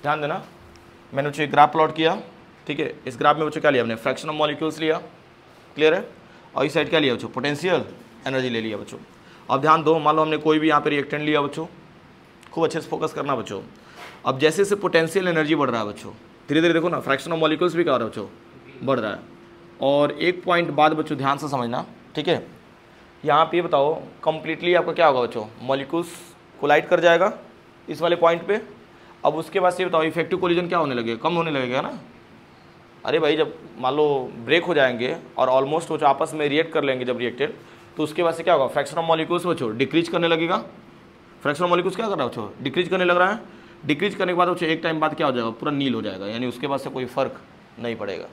ध्यान देना, मैंने बच्चों एक ग्राफ प्लॉट किया, ठीक है। इस ग्राफ में बच्चों क्या लिया हमने, फ्रैक्शन ऑफ मॉलिक्यूल्स लिया, क्लियर है। और इस साइड क्या लिया बच्चों, पोटेंशियल एनर्जी ले लिया बच्चों। अब ध्यान दो, मान लो हमने कोई भी यहाँ पे रिएक्टेंट लिया बच्चों, खूब अच्छे से फोकस करना बच्चों। अब जैसे जैसे पोटेंशियल एनर्जी बढ़ रहा है बच्चों, धीरे धीरे देखो ना फ्रैक्शन ऑफ मॉलिक्यूल्स भी क्या हो रहा है बच्चों, बढ़ रहा है। और एक पॉइंट बाद बच्चों ध्यान से समझना, ठीक है। यहाँ पे बताओ कंप्लीटली आपका क्या होगा बच्चों, मॉलिक्यूल्स कोलाइड कर जाएगा इस वाले पॉइंट पे। अब उसके बाद से बताओ इफेक्टिव कोलिजन क्या होने लगेगा, कम होने लगेगा ना। अरे भाई जब मान लो ब्रेक हो जाएंगे और ऑलमोस्ट वो आपस में रिएक्ट कर लेंगे जब रिएक्टेड, तो उसके बाद से क्या होगा, फ्रैक्शन ऑफ मॉलिक्यूल्स बच्चों डिक्रीज करने लगेगा। फ्रैक्शन ऑफ मॉलिक्यूल्स क्या कर रहा है बच्चों, डिक्रीज करने लग रहा है। डिक्रीज करने के बाद बच्चों एक टाइम बाद क्या हो जाएगा, पूरा नील हो जाएगा, यानी उसके बाद से कोई फर्क नहीं पड़ेगा,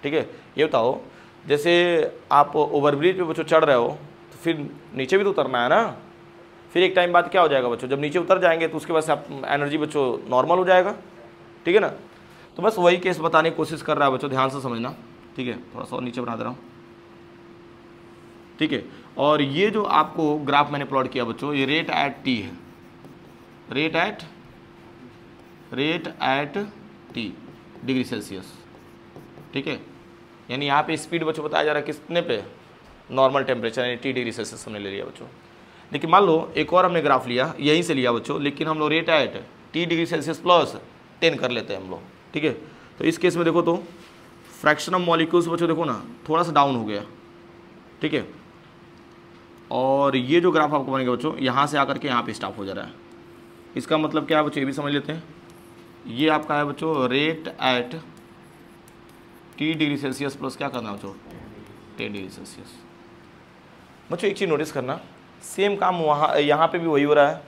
ठीक है। ये बताओ जैसे आप ओवरब्रिज पे बच्चों चढ़ रहे हो तो फिर नीचे भी तो उतरना है ना, फिर एक टाइम बाद क्या हो जाएगा बच्चों, जब नीचे उतर जाएंगे तो उसके बाद से आप एनर्जी बच्चों नॉर्मल हो जाएगा, ठीक है ना। तो बस वही केस बताने की कोशिश कर रहा है बच्चों, ध्यान से समझना, ठीक है। थोड़ा सा और नीचे बना दे रहा हूँ, ठीक है। और ये जो आपको ग्राफ मैंने प्लॉट किया बच्चों, ये रेट एट टी है, rate at T degree Celsius, ठीक है। यानी यहाँ पे स्पीड बच्चों बताया जा रहा है कितने पे, नॉर्मल टेम्परेचर यानी टी डिग्री सेल्सियस हमने ले लिया बच्चों। लेकिन मान लो एक और हमने ग्राफ लिया, यहीं से लिया बच्चों, लेकिन हम लोग rate at T degree Celsius plus 10 कर लेते हैं हम लोग, ठीक है। तो इस केस में देखो तो फ्रैक्शन ऑफ मॉलिक्यूल्स बच्चों देखो ना थोड़ा सा डाउन हो गया, ठीक है। और ये जो ग्राफ आपको बनेगा बच्चों, यहाँ से आकर के यहाँ पे स्टॉप हो जा रहा है। इसका मतलब क्या है बच्चों, ये भी समझ लेते हैं। ये आपका है बच्चों rate at T degree Celsius plus क्या करना है बच्चों, 10 डिग्री सेल्सियस। बच्चों एक चीज़ नोटिस करना, सेम काम वहाँ यहाँ पे भी वही हो रहा है।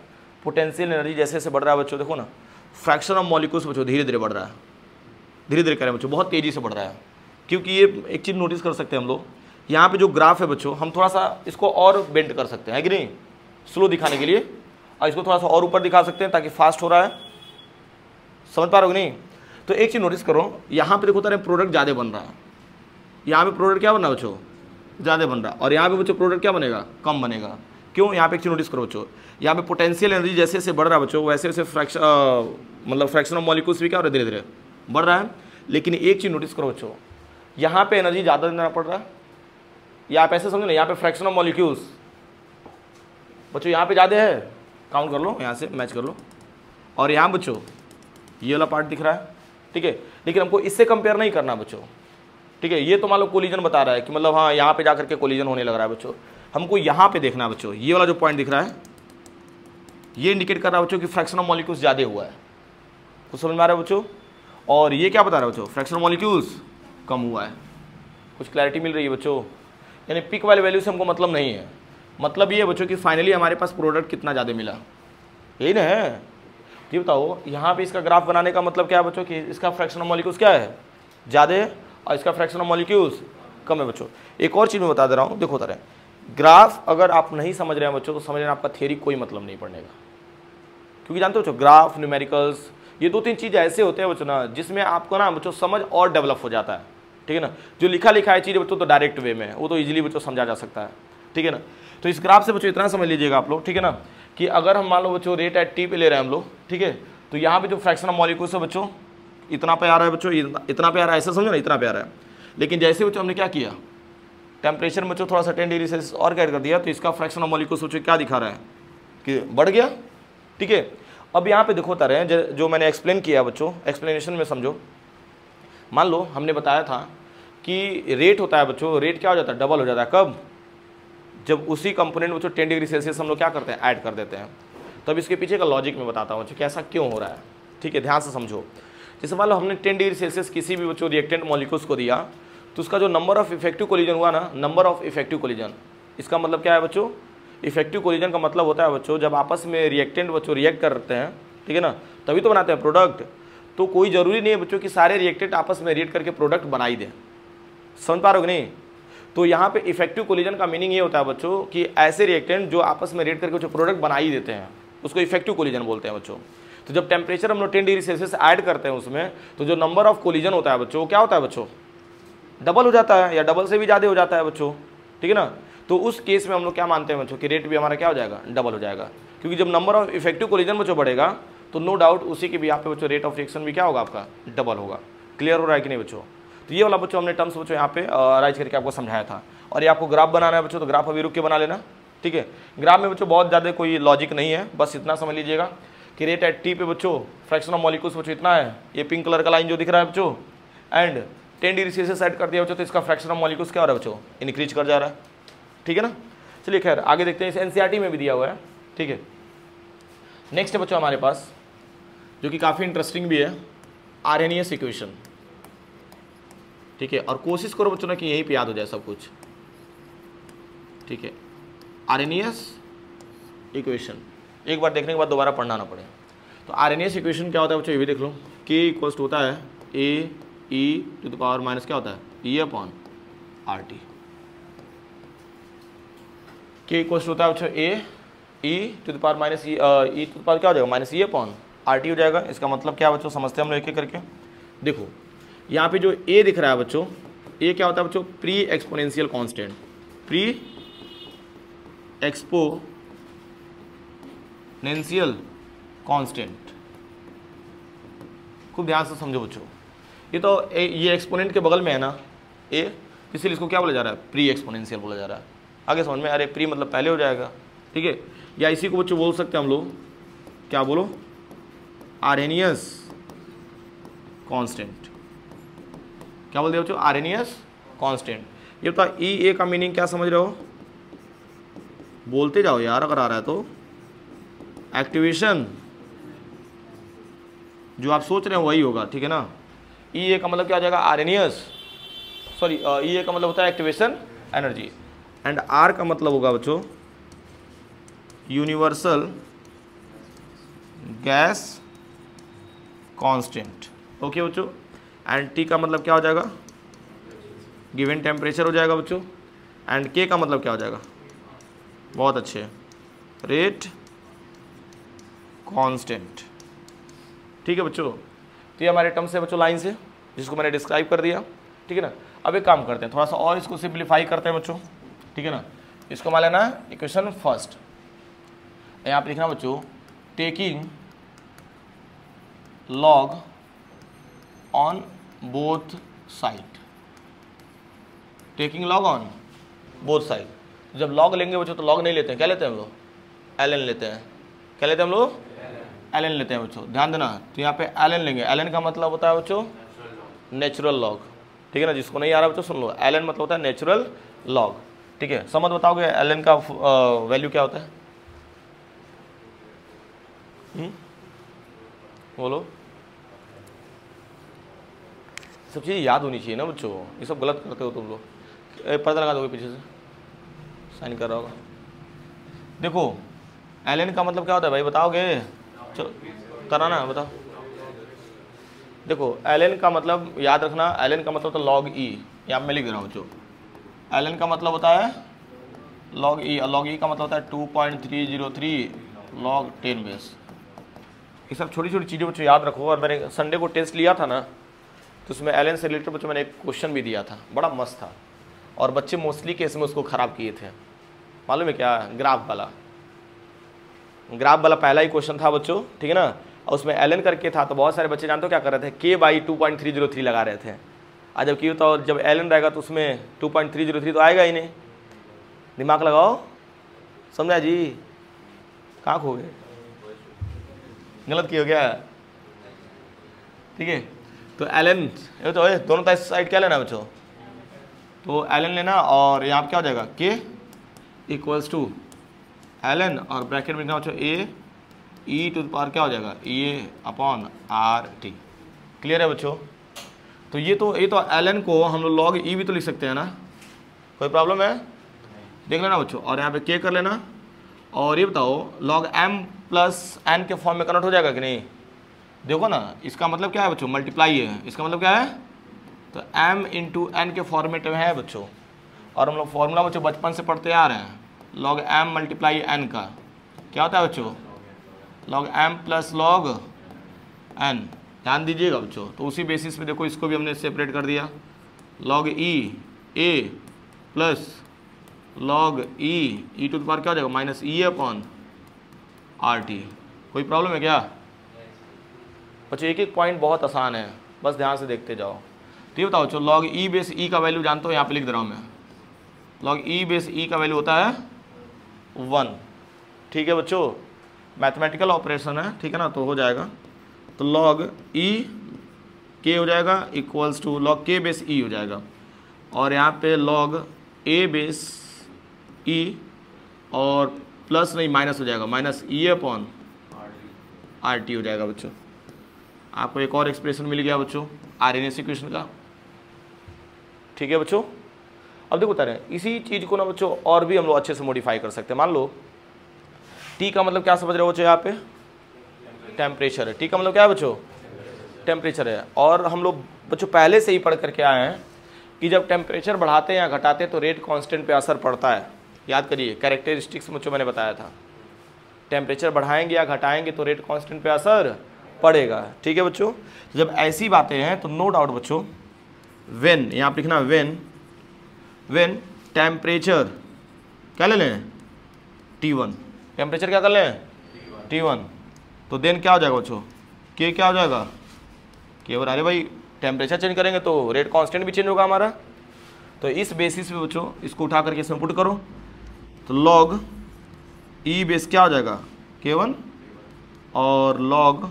पोटेंशियल एनर्जी जैसे जैसे बढ़ रहा है बच्चों, देखो ना फ्रैक्शन ऑफ मॉलिक्यूल्स बच्चों धीरे धीरे बढ़ रहा है, धीरे धीरे करें बच्चों, बहुत तेज़ी से बढ़ रहा है। क्योंकि ये एक चीज़ नोटिस कर सकते हैं हम लोग, यहाँ पे जो ग्राफ है बच्चों, हम थोड़ा सा इसको और बेंड कर सकते हैं, है कि नहीं, स्लो दिखाने के लिए। और इसको थोड़ा सा और ऊपर दिखा सकते हैं ताकि फास्ट हो रहा है, समझ पा रहे हो कि नहीं। तो एक चीज़ नोटिस करो, यहाँ पे देखो तारे प्रोडक्ट ज़्यादा बन रहा है, यहाँ पे प्रोडक्ट क्या बन रहा है बच्चों, ज़्यादा बन रहा है। और यहाँ पे बच्चों प्रोडक्ट क्या बनेगा, कम बनेगा। क्यों, यहाँ पे एक चीज़ नोटिस करो बच्चों, यहाँ पे पोटेंशियल एनर्जी जैसे जैसे बढ़ रहा है बच्चों, वैसे वैसे फ्रैक्शन ऑफ मॉलिक्यूल्स भी क्या हो रहा है, धीरे धीरे बढ़ रहा है। लेकिन एक चीज़ नोटिस करो बच्चों, यहाँ पे एनर्जी ज़्यादा देना पड़ रहा है, या आप ऐसे समझो ना, यहाँ पे फ्रैक्शन ऑफ मॉलिक्यूल्स बच्चों यहाँ पे ज़्यादा है, काउंट कर लो, यहाँ से मैच कर लो। और यहाँ बच्चों ये वाला पार्ट दिख रहा है, ठीक है। लेकिन हमको इससे कंपेयर नहीं करना बच्चों, ठीक है। ये तो मान लो कोलिजन बता रहा है कि मतलब हाँ यहाँ पे जाकर के कोलिजन होने लग रहा है बच्चों, हमको यहाँ पे देखना है बच्चों। ये वाला जो पॉइंट दिख रहा है ये इंडिकेट कर रहा है बच्चों कि फ्रैक्शन ऑफ मॉलिक्यूल्स ज़्यादा हुआ है, कुछ समझ में आ रहा है बच्चों। और ये क्या बता रहा है बच्चों, फ्रैक्शन ऑफ मॉलिक्यूल्स कम हुआ है। कुछ क्लैरिटी मिल रही है बच्चों। यानी पिक वाले वैल्यू से हमको मतलब नहीं है, मतलब ये है बच्चों कि फाइनली हमारे पास प्रोडक्ट कितना ज़्यादा मिला, यही ना है। ये बताओ यहाँ पे इसका ग्राफ बनाने का मतलब क्या है बच्चों कि इसका फ्रैक्शन ऑफ मॉलिक्यूल्स क्या है, ज़्यादा है, और इसका फ्रैक्शन ऑफ मॉलिक्यूल्स कम है बच्चों। एक और चीज़ मैं बता दे रहा हूँ, देखो तरह ग्राफ अगर आप नहीं समझ रहे हैं बच्चों तो समझ रहे हैं आपका थियरी कोई मतलब नहीं पड़ने का। क्योंकि जानते हो बच्चों ग्राफ, न्यूमेरिकल्स, ये 2-3 चीज़ ऐसे होते हैं बच्चों ना जिसमें आपको ना बच्चों समझ और डेवलप हो जाता है, ठीक है ना। जो लिखा लिखा है चीज़ बच्चों तो डायरेक्ट वे में वो तो ईजिली बच्चों समझा जा सकता है, ठीक है ना। तो इस ग्राफ से बच्चों इतना समझ लीजिएगा आप लोग, ठीक है ना, कि अगर हम मान लो बच्चों रेट एट टी पे ले रहे हैं हम लोग, ठीक है, तो यहाँ पे जो फ्रैक्शन ऑफ मॉलिक्यूल्स है बच्चों इतना पे आ रहा है बच्चों, इतना पे आ रहा है, ऐसा समझो ना, इतना पे आ रहा है। लेकिन जैसे बच्चों हमने क्या किया, टेम्परेचर में बच्चों थोड़ा सा 10 डिग्री सेल्सियस और ऐड कर दिया, तो इसका फ्रैक्शन ऑफ मॉलिक्यूल्स बच्चों क्या दिखा रहा है कि बढ़ गया, ठीक है। अब यहाँ पे देखो तारे हैं जो मैंने एक्सप्लेन किया बच्चों, एक्सप्लेनेशन में समझो। मान लो हमने बताया था कि रेट होता है बच्चों, रेट क्या हो जाता है, डबल हो जाता है। कब, जब उसी कंपोनेंट बच्चों 10 डिग्री सेल्सियस हम लोग क्या करते हैं, ऐड कर देते हैं। तब इसके पीछे का लॉजिक मैं बताता हूँ बच्चों कि ऐसा क्यों हो रहा है, ठीक है, ध्यान से समझो। जैसे मान लो हमने 10 डिग्री सेल्सियस किसी भी बच्चों रिएक्टेंट मॉलिक्यूल्स को दिया, तो उसका जो नंबर ऑफ इफेक्टिव कोलिजन हुआ ना, नंबर ऑफ इफेक्टिव कोलिजन, इसका मतलब क्या है बच्चों, इफेक्टिव कोलिजन का मतलब होता है बच्चों जब आपस में रिएक्टेंट बच्चों रिएक्ट करते हैं, ठीक है ना, तभी तो बनाते हैं प्रोडक्ट। तो कोई ज़रूरी नहीं है बच्चों कि सारे रिएक्टेंट आपस में रिएक्ट करके प्रोडक्ट बना ही दें, समझ पा रहे हो कि नहीं। तो यहाँ पे इफेक्टिव कोलिजन का मीनिंग ये होता है बच्चों कि ऐसे रिएक्टेंट जो आपस में रिएक्ट करके जो प्रोडक्ट बना ही देते हैं उसको इफेक्टिव कोलिजन बोलते हैं बच्चों। तो जब टेम्परेचर हम लोग 10 डिग्री सेल्सियस ऐड करते हैं उसमें, तो जो नंबर ऑफ कोलिजन होता है बच्चों क्या होता है बच्चों, डबल हो जाता है या डबल से भी ज़्यादा हो जाता है बच्चों, ठीक है ना। तो उस केस में हम लोग क्या मानते हैं बच्चों कि रेट भी हमारा क्या हो जाएगा, डबल हो जाएगा। क्योंकि जब नंबर ऑफ इफेक्टिव कोलिजन बच्चों बढ़ेगा तो नो डाउट उसी के भी यहाँ पे बच्चों रेट ऑफ रिएक्शन भी क्या होगा आपका डबल होगा। क्लियर हो रहा है कि नहीं बच्चों? तो ये वाला बच्चों हमने टर्म्स बच्चों यहाँ पे राइज करके आपको समझाया था। और ये आपको ग्राफ बनाना है बच्चों, तो ग्राफ अभी रुक के बना लेना, ठीक है। ग्राफ में बच्चों बहुत ज़्यादा कोई लॉजिक नहीं है, बस इतना समझ लीजिएगा कि रेट एट टी पे बच्चों फ्रैक्शन ऑफ मॉलिक्यूल्स बच्चों इतना है, ये पिंक कलर का लाइन जो दिख रहा है बच्चों, एंड 10 डिग्री सेल्सियस सेट कर दिया बच्चों, तो इसका फ्रैक्शन ऑफ मॉलिक्यूल्स क्या हो रहा है बच्चों, इंक्रीज कर जा रहा है, ठीक है ना। चलिए खैर आगे देखते हैं, इस एनसीईआरटी में भी दिया हुआ है, ठीक है। नेक्स्ट है बच्चों हमारे पास जो कि काफ़ी इंटरेस्टिंग भी है, आरएनएस इक्वेशन, ठीक है। और कोशिश करो बच्चों ना कि यहीं पे याद हो जाए सब कुछ, ठीक है। आरएनएस इक्वेशन एक बार देखने के बाद दोबारा पढ़ना ना पड़े। तो आरएनएस इक्वेशन क्या होता है बच्चों, ये भी देख लो। के इक्वल्स होता है A E to the power minus क्या होता है ई अपॉन आर टी। के इक्वल्स होता है बच्चों A E to the power minus E to the power क्या हो जाएगा minus E upon are T हो जाएगा। इसका मतलब क्या बच्चों समझते हैं हम लोग एक एक करके। देखो यहाँ पे जो ए दिख रहा है बच्चों, ए क्या होता है बच्चों, pre exponential constant, pre exponential constant. खूब ध्यान से समझो बच्चों, ये तो ये एक्सपोनेंट के बगल में है ना ए, इसीलिए इसको क्या बोला जा रहा है, प्री एक्सपोनेंशियल बोला जा रहा है। आगे समझ में, अरे प्री मतलब पहले हो जाएगा, ठीक है। या इसी को बच्चों बोल सकते हैं हम लोग, क्या बोलो, आरएनएस कांस्टेंट। क्या बोलते हैं बच्चों, आरएनएस कांस्टेंट। ये बता ई ए का मीनिंग क्या समझ रहे हो, बोलते जाओ यार अगर आ रहा है तो। एक्टिवेशन, जो आप सोच रहे हो वही होगा, ठीक है ना। ई ए का मतलब क्या हो जाएगा, आरएनएस, सॉरी ई ए का मतलब होता है एक्टिवेशन एनर्जी, एंड आर का मतलब होगा बच्चों यूनिवर्सल गैस कांस्टेंट, ओके बच्चों। एंड टी का मतलब क्या हो जाएगा, गिवन टेम्परेचर हो जाएगा बच्चों। एंड के का मतलब क्या हो जाएगा, बहुत अच्छे, रेट कांस्टेंट, ठीक है बच्चों। तो ये हमारे टर्म्स है बच्चों लाइन से, जिसको मैंने डिस्क्राइब कर दिया, ठीक है ना। अब एक काम करते हैं, थोड़ा सा और इसको सिंप्लीफाई करते हैं बच्चों, ठीक है ना। इसको मान लेना इक्वेशन फर्स्ट, यहाँ पे लिखना बच्चों taking log on both side, taking log on both side. जब लॉग लेंगे बच्चों तो लॉग नहीं लेते हैं, क्या लेते हैं हम लोग, एल लेते हैं। क्या लेते हैं हम लोग, एल लेते हैं बच्चों, ध्यान देना। तो यहाँ पे एल लेंगे, एल का मतलब होता है बच्चों नेचुरल लॉग, ठीक है ना। जिसको नहीं आ रहा बच्चों सुन लो, एल मतलब होता है नेचुरल लॉग, ठीक है। समझ बताओगे एल का वैल्यू क्या होता है, बोलो। सब चीज़ याद होनी चाहिए ना बच्चों, ये सब गलत करते हो तुम लोग। पर्दा लगा दोगे पीछे से, साइन कर रहा होगा। देखो एल का मतलब क्या होता है भाई, बताओगे, चलो कराना बताओ। देखो एल का मतलब याद रखना, एल का मतलब होता है लॉग ई, यहाँ मैं लिख रहा हूँ बच्चों। एल का मतलब होता है लॉग ई, और लॉग ई का मतलब होता है 2.303 लॉग 10 बेस। ये सब छोटी छोटी चीज़ें बच्चों याद रखो। और मैंने संडे को टेस्ट लिया था ना, तो उसमें एल से रिलेटेड बच्चों मैंने एक क्वेश्चन भी दिया था, बड़ा मस्त था, और बच्चे मोस्टली केस में उसको ख़राब किए थे। मालूम है क्या, ग्राफ वाला पहला ही क्वेश्चन था बच्चों, ठीक है ना। और उसमें एल करके था, तो बहुत सारे बच्चे जानते हो क्या कर रहे थे, के बाई 2.303 लगा रहे थे। आज जब क्यों, तो जब एल रहेगा तो उसमें 2.303 तो आएगा ही नहीं। दिमाग लगाओ, समझा जी, कहाँ खो गए, गलत किया क्या, ठीक है। तो एल तो दोनों साइड क्या लेना बच्चों, तो एल लेना, और यहाँ पर क्या हो जाएगा, के इक्वल्स टू एल और ब्रैकेट में लिखना बच्चों A E to the power क्या हो जाएगा, ए अपॉन आर टी। क्लियर है बच्चों। तो ये तो एल को हम लोग लॉग ई भी तो लिख सकते हैं ना, कोई प्रॉब्लम है, देख लेना बच्चों। और यहाँ पे के कर लेना, और ये बताओ लॉग एम प्लस एन के फॉर्म में कन्वर्ट हो जाएगा कि नहीं। देखो ना, इसका मतलब क्या है बच्चों, मल्टीप्लाई है, इसका मतलब क्या है, तो एम इंटू एन के फॉर्मेट में है बच्चों। और हम लोग फॉर्मूला बच्चों बचपन से पढ़ते आ रहे हैं, लॉग एम मल्टीप्लाई एन का क्या होता है बच्चों, log M plus log N. ध्यान दीजिएगा बच्चों। तो उसी बेसिस पे देखो इसको भी हमने सेपरेट कर दिया, log e a plus log e to the power क्या हो जाएगा, minus E upon are t. कोई प्रॉब्लम है क्या, बच्चों एक एक पॉइंट बहुत आसान है, बस ध्यान से देखते जाओ। तो ये बताओ, चलो लॉग ई बेस ई का वैल्यू जानते हो, यहाँ पे लिख दे रहा हूँ मैं। लॉग ई बेस ई का वैल्यू होता है 1, ठीक है बच्चों, मैथमेटिकल ऑपरेशन है, ठीक है ना, तो हो जाएगा। तो लॉग ई के हो जाएगा इक्वल्स टू लॉग के बेस ई हो जाएगा, और यहाँ पे लॉग ए बेस ई और प्लस नहीं माइनस हो जाएगा, minus E upon are T हो जाएगा बच्चों। आपको एक और एक्सप्रेशन मिल गया बच्चों RNS इक्वेशन का, ठीक है बच्चों। अब देखो बता रहे हैं इसी चीज़ को ना बच्चों और भी हम लोग अच्छे से मॉडिफाई कर सकते हैं। मान लो टी का मतलब क्या समझ रहे हो बच्चों, यहाँ पे टेम्परेचर है। टी का मतलब क्या है बच्चों, टेम्परेचर है। और हम लोग बच्चों पहले से ही पढ़ करके आए हैं कि जब टेम्परेचर बढ़ाते हैं या घटाते हैं तो रेट कांस्टेंट पे असर पड़ता है। याद करिए, कैरेक्टरिस्टिक्स बच्चों मैंने बताया था, टेम्परेचर बढ़ाएंगे या घटाएंगे तो रेट कांस्टेंट पे असर पड़ेगा, ठीक है बच्चों। तो जब ऐसी बातें हैं तो नो डाउट बच्चों, व्हेन यहाँ पे लिखना व्हेन टेम्परेचर क्या ले लें T1, टेम्परेचर क्या कर लें T1, तो देन क्या हो जाएगा बच्चों, के क्या हो जाएगा केवल। अरे भाई टेम्परेचर चेंज करेंगे तो रेट कांस्टेंट भी चेंज होगा हमारा। तो इस बेसिस पे बच्चों इसको उठा करके इसमें पुट करो, तो लॉग ई बेस क्या हो जाएगा K1 और लॉग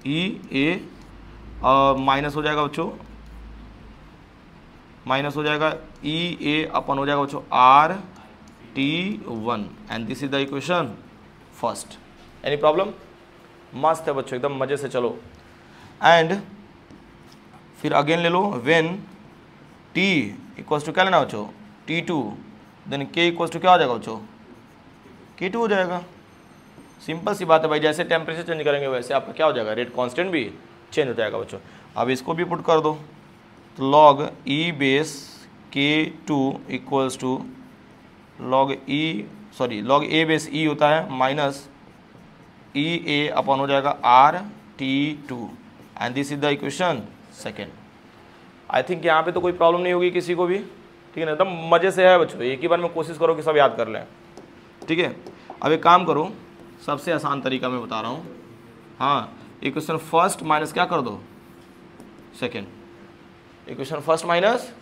ई ए और माइनस हो जाएगा बच्चों, माइनस हो जाएगा ई ए अपन हो जाएगा बच्चों RT1 and this is the equation first. Any problem? मस्त है बच्चों, एकदम मजे से चलो। एंड फिर अगेन ले लो, व्हेन T इक्वल्स टू क्या लेना बच्चों T2, then K equals to क्या हो जाएगा बच्चों K2 हो जाएगा। सिंपल सी बात है भाई, जैसे टेम्परेचर चेंज करेंगे वैसे आपका क्या हो जाएगा, रेट कांस्टेंट भी चेंज हो जाएगा बच्चों। अब इसको भी पुट कर दो, तो log E base K2 equals to log A base E होता है माइनस ई ए अपॉन हो जाएगा RT2 and this is the equation second. I think यहाँ पे तो कोई प्रॉब्लम नहीं होगी किसी को भी, ठीक है ना, एकदम मज़े से है बच्चों। एक ही बार में कोशिश करो कि सब याद कर लें, ठीक है। अब एक काम करो, सबसे आसान तरीका मैं बता रहा हूँ। हाँ, इक्वेशन फर्स्ट माइनस क्या कर दो second, equation first minus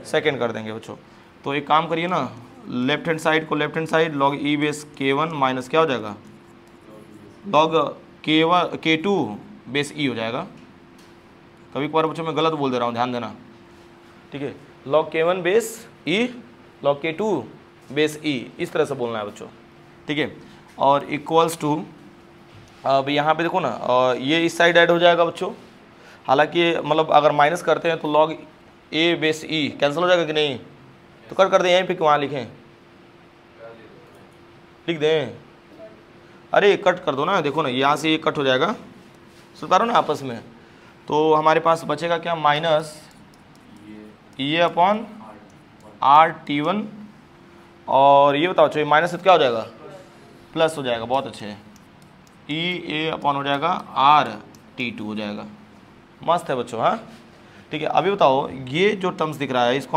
second कर देंगे बच्चों। तो एक काम करिए ना, लेफ्ट हैंड साइड को left hand side log E base K1 minus क्या हो जाएगा लॉग K2 बेस ई हो जाएगा। कभी कभार बच्चों मैं गलत बोल दे रहा हूँ, ध्यान देना, ठीक है। लॉग K1 बेस ई लॉग K2 बेस ई, इस तरह से बोलना है बच्चों, ठीक है। और इक्वल्स टू, अब यहाँ पे देखो ना, ये इस साइड ऐड हो जाएगा बच्चों। हालांकि मतलब अगर माइनस करते हैं तो log A base E cancel हो जाएगा कि नहीं, तो कर दें यहीं पे, वहाँ लिखें लिख दें, अरे कट कर दो ना, देखो ना यहाँ से ये कट हो जाएगा, सुधारो ना आपस में। तो हमारे पास बचेगा क्या, माइनस ये अपॉन RT1, और ये बताओ चाहिए माइनस से क्या हो जाएगा प्लस हो जाएगा, बहुत अच्छे, ई ए अपॉन हो जाएगा RT2 हो जाएगा। मस्त है बच्चों, हाँ ठीक है। अभी बताओ ये जो टर्म्स दिख रहा है इसको